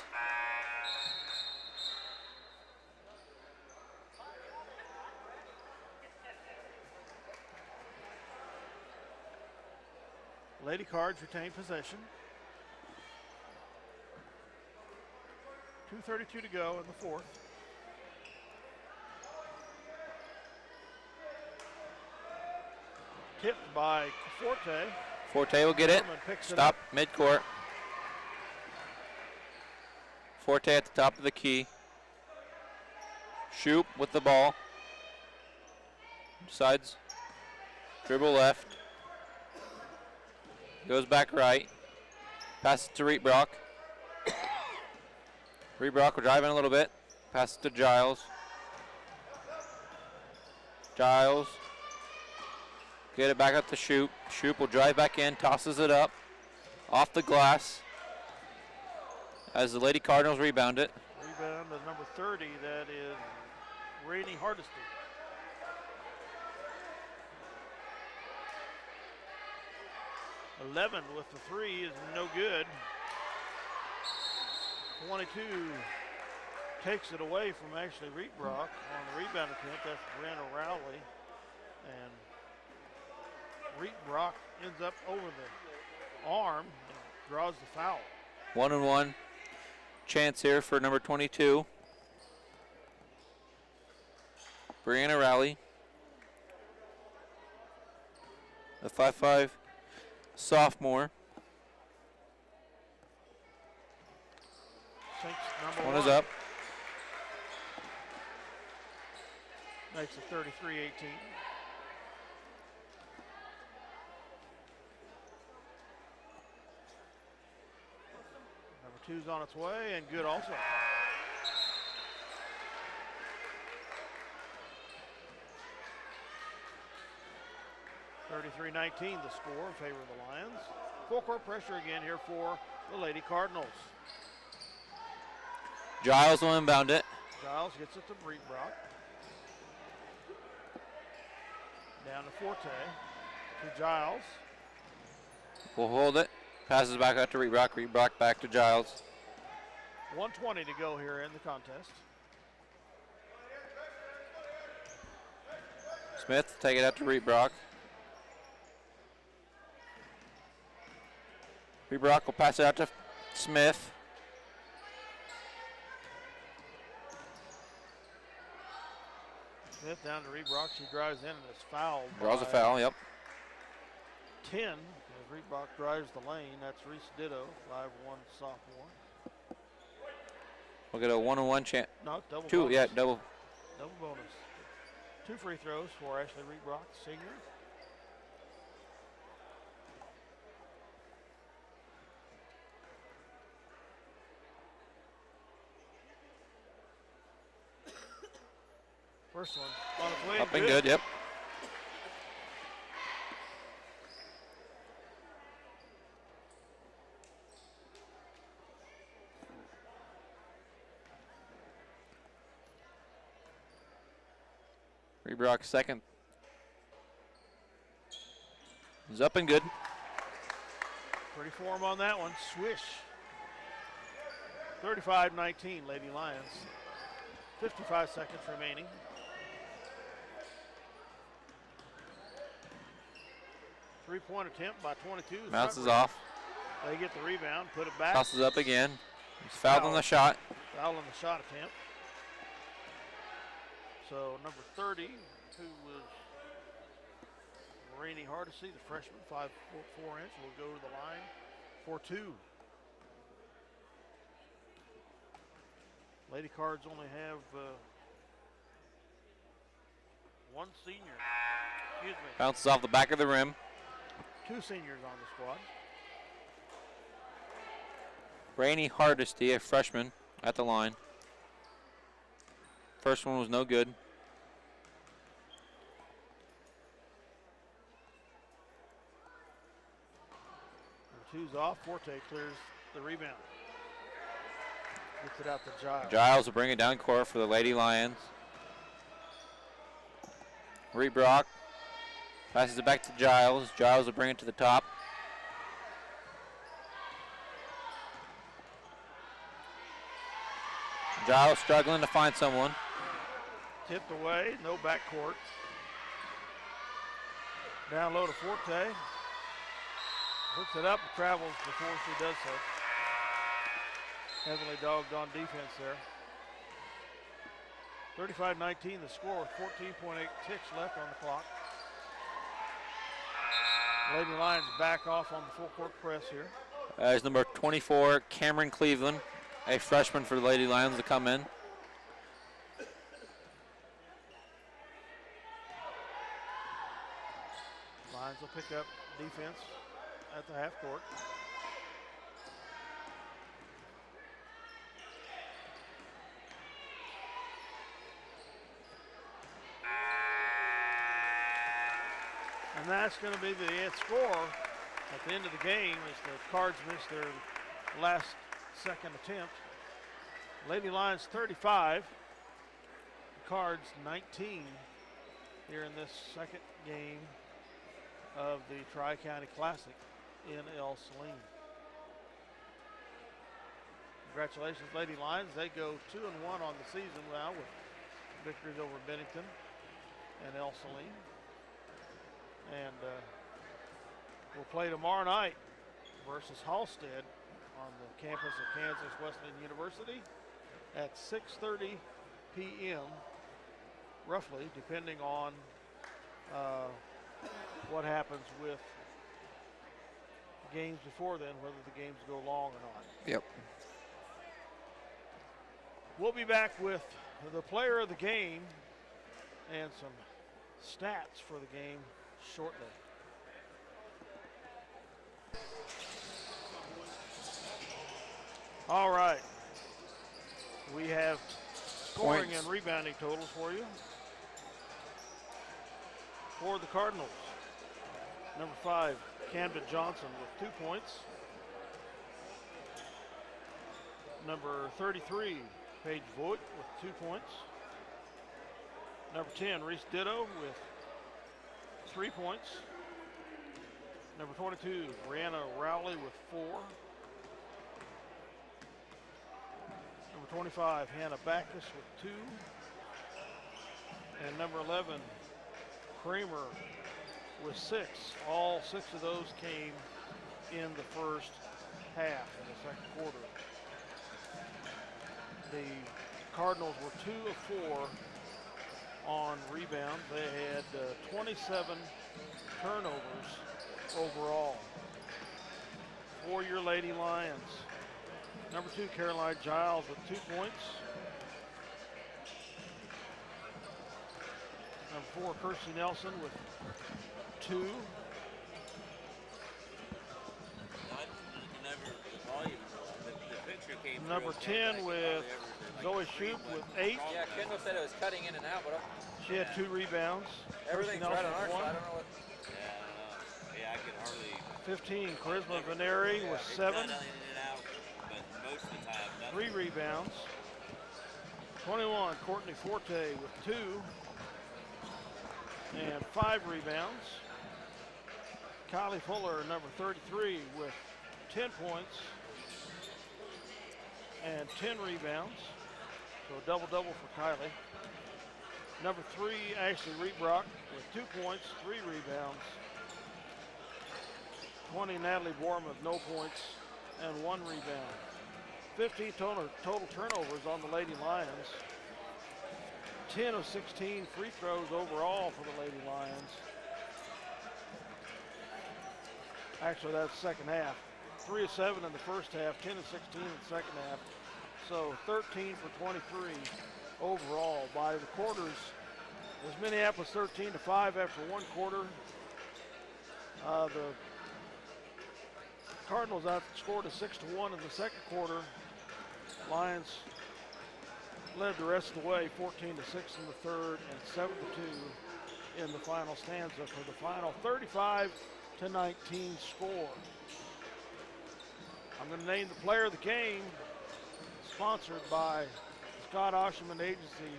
Lady Cards retain possession. 2:32 to go in the fourth. Tipped by Forte. Forte will get it. Stop midcourt. Forte at the top of the key. Shoop with the ball. Sides. Dribble left. Goes back right. Passes to Rebrock. Rebrock will drive in a little bit. Passes to Giles. Giles. Get it back up to Shoop. Shoop will drive back in, tosses it up. Off the glass. As the Lady Cardinals rebound it. Rebound to number 30, that is Rainey Hardesty. .11 with the three is no good. 22 takes it away from actually Rebrock on the rebound attempt. That's Brianna Rowley. And Rebrock ends up over the arm and draws the foul. 1-on-1 chance here for number 22. Brianna Rowley. The 5'5" sophomore. is up. Makes it 33-18. Number 2's on its way and good also. (33-19) the score in favor of the Lions. Full court pressure again here for the Lady Cardinals. Giles will inbound it. Giles gets it to Breitbrock. Down to Forte. To Giles. Will hold it. Passes back out to Breitbrock. Breitbrock back to Giles. 1:20 to go here in the contest. Smith take it out to Breitbrock. Breitbrock will pass it out to Smith. Smith down to Breitbrock. She drives in and is fouled. Draws a foul, yep. 10 as Breitbrock drives the lane. That's Reese Ditto, 5'1" sophomore. We'll get a 1-on-1 chance. No, double two, bonus. yeah, double. Double bonus. 2 free throws for Ashley Breitbrock, senior. First one on its way. Up and good, yep. Breitbrock second. Is up and good. Pretty form on that one. Swish. 35-19, Lady Lions. 55 seconds remaining. Three-point attempt by 22. Bounces off. They get the rebound, put it back. Tosses up again. He's fouled on the shot. Foul on the shot attempt. So number 30, who was Rainey Hardesty, the freshman, 5'4" will go to the line for 2. Lady Cards only have one senior. Excuse me. Bounces off the back of the rim. 2 seniors on the squad. Rainey Hardesty, a freshman, at the line. First one was no good. Number 2's off. Forte clears the rebound. Gets it out to Giles. Giles will bring it down court for the Lady Lions. Breitbrock passes it back to Giles. Giles will bring it to the top. Giles struggling to find someone. Tipped away, no backcourt. Down low to Forte. Hooks it up and travels before she does so. Heavily dogged on defense there. 35-19 the score with 14.8 ticks left on the clock. Lady Lions back off on the full court press here. As number 24, Cameron Cleveland, a freshman for the Lady Lions, to come in. Lions will pick up defense at the half court. And that's going to be the score at the end of the game as the Cards missed their last second attempt. Lady Lions 35, the Cards 19 here in this second game of the Tri-County Classic in Ell-Saline. Congratulations, Lady Lions. They go 2-1 on the season now with victories over Bennington and Ell-Saline. And we'll play tomorrow night versus Halstead on the campus of Kansas Wesleyan University at 6:30 p.m. roughly, depending on what happens with games before then, whether the games go long or not. Yep. We'll be back with the player of the game and some stats for the game shortly. All right. We have scoring Points. and rebounding totals for you. For the Cardinals, number 5, Camden Johnson with 2 points. Number 33, Paige Voigt with 2 points. Number 10, Reese Ditto with 3 points. Number 22, Brianna Rowley with 4. Number 25, Hannah Backus with 2. And number 11, Kramer with 6. All 6 of those came in the first half, in the second quarter. The Cardinals were 2 of 4 on rebounds. They had 27 turnovers overall. For your Lady Lions, number 2, Caroline Giles with 2 points. Number 4, Kirstie Nelson with 2. Number 10 with Zoe Shoup with 8. Yeah, Kendall said it was cutting in and out, but She had 2 rebounds. everything's Kirstie right on Nelson our with 1. side. I don't know what. Yeah, I can hardly. 15, Charisma Veneri with 7. It's not in and out, but most of the time, nothing. 3 rebounds. 21, Courtney Forte with 2. And 5 rebounds. Kylie Fuller, number 33, with 10 points and 10 rebounds. So a double-double for Kylie. Number 3, Ashley Reebrock with 2 points, 3 rebounds. 20, Natalie Borman with no points and 1 rebound. 15 total turnovers on the Lady Lions. 10 of 16 free throws overall for the Lady Lions. Actually, that's second half. 3 of 7 in the first half, 10 of 16 in the second half. So 13 for 23 overall. By the quarters, it was Minneapolis 13-5 after 1 quarter. The Cardinals outscored a 6-1 in the second quarter. Lions led the rest of the way, 14-6 in the third and 7-2 in the final stanza for the final 35-19 score. I'm going to name the player of the game, sponsored by Scott Osherman Agency,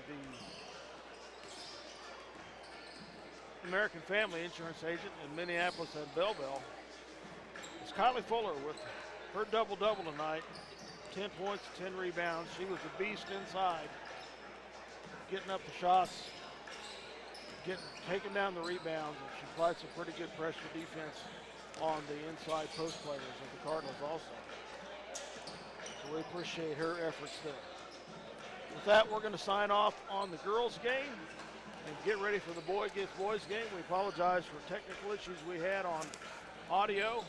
the American Family Insurance Agent in Minneapolis and Belleville. It's Kylie Fuller with her double-double tonight. 10 points, 10 rebounds. She was a beast inside, getting up the shots, taking down the rebounds, and she applied some pretty good pressure defense on the inside post players of the Cardinals also. So we appreciate her efforts there. With that, we're going to sign off on the girls' game and get ready for the boy against boys game. We apologize for technical issues we had on audio.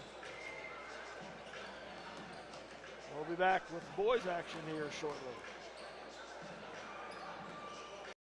We'll be back with boys action here shortly.